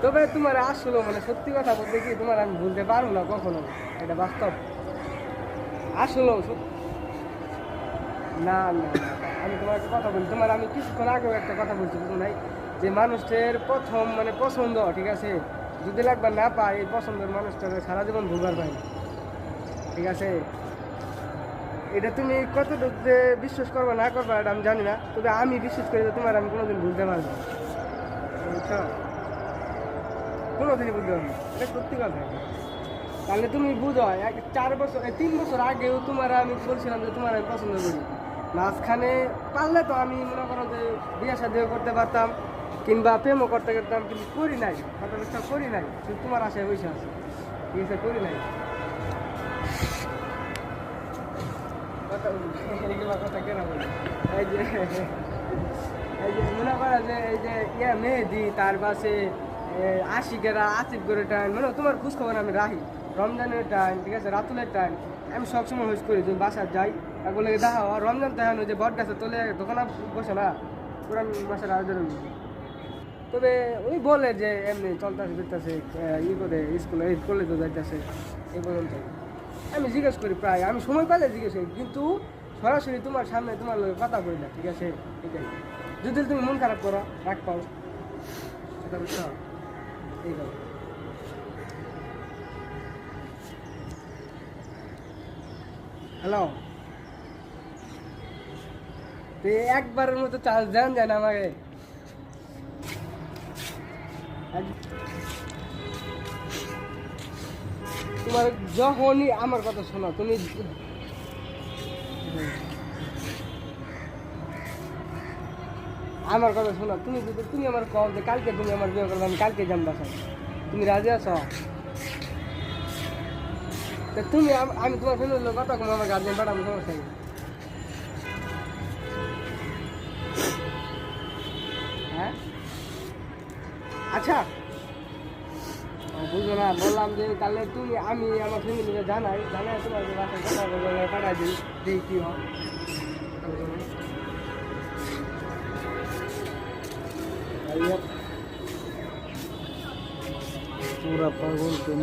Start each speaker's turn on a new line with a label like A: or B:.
A: তবে তোমার আসলো মানে সত্যি কথা বলতে কি তোমার আমি ভুলতে পারবো না কখনো, এটা বাস্তব। আসলো না না না, আমি তোমার একটা কথা বলি, তোমার আমি কিছুক্ষণ আগেও একটা কথা বলছি বুঝো নাই, যে মানুষের প্রথম মানে পছন্দ, ঠিক আছে, যদি লাগবার না পায় এই পছন্দের মানুষটার সারা জীবন ভুলবার পায় না, ঠিক আছে। এটা তুমি কতটুকু যে বিশ্বাস করবা না করবা এটা আমি জানি না, তবে আমি বিশ্বাস করি যে তোমার আমি কোনোদিন ভুলতে পারবো না, বুঝছো, কোনোদিনই বুঝতে পারবো না, এটা সত্যি কথা। তাহলে তুমি বুঝো 4 বছর 3 বছর আগেও তোমার আমি বলছিলাম যে তোমার আমি পছন্দ করি, মাঝখানে পারলে তো আমি মনে করো যে বিয়ে শাদিও করতে পারতাম কিংবা প্রেমও করতে পারতাম, কিন্তু করি নাই, কথা বিশ্বাস করি নাই, শুধু তোমার আশায় বসে আছে, ঠিক আছে, করি নাই। কথা এইগুলো কথা কেন বলি, এই যে এই যে মনে করা যে এই যে মেহেদি তার পাশে আশিকেরা আসিফ করে টাইম মানে তোমার খোঁজ খবর আমি রাখি, রমজানের টাইম, ঠিক আছে, রাতুলের টাইম, আমি সবসময় হুইস করি তুমি বাসার যাই আর বলে দেখা হয় রমজান তাহানো যে বট গাছে তোলে দোকানে বসে না পুরান মাসের আয়োজন। তবে ওই বলে যে এমনি চলতেছে ফিরতেছে করে স্কুলে কলেজে যাইতেছে এই পর্যন্ত। আমি জিজ্ঞেস করি প্রায়, আমি সময় পাইলে জিজ্ঞেস করি, কিন্তু সরাসরি তোমার সামনে তোমার লোক কথা বলি না, ঠিক আছে, এটাই। যদি তুমি মন খারাপ করো রাগ পাও সেটা বুঝতে হবে, এই কথা। হ্যালো, তো একবারের মতো চান্স দেন যায় না আমাকে। তোমার যখনই আমার কথা শোনো তুমি, আমার কথা শোনো, তুমি যদি তুমি আমার কও যে কালকে তুমি আমার বিয়ে করবে আমি কালকে যাম বাসায়, তুমি রাজি আছো? তা তুমি আমি তোমার ফ্যামিলির লোক কথা কম, আমার গার্জেন পাঠাবো, সমস্যা নেই। হ্যাঁ আচ্ছা, বুঝলো না, বললাম যে তাহলে তুমি আমি আমার ফ্যামিলিকে জানাই তোমার বাসায় কথা বলে পাঠাই দিই, দেখি কী হয়।
B: पूरा पागल तुम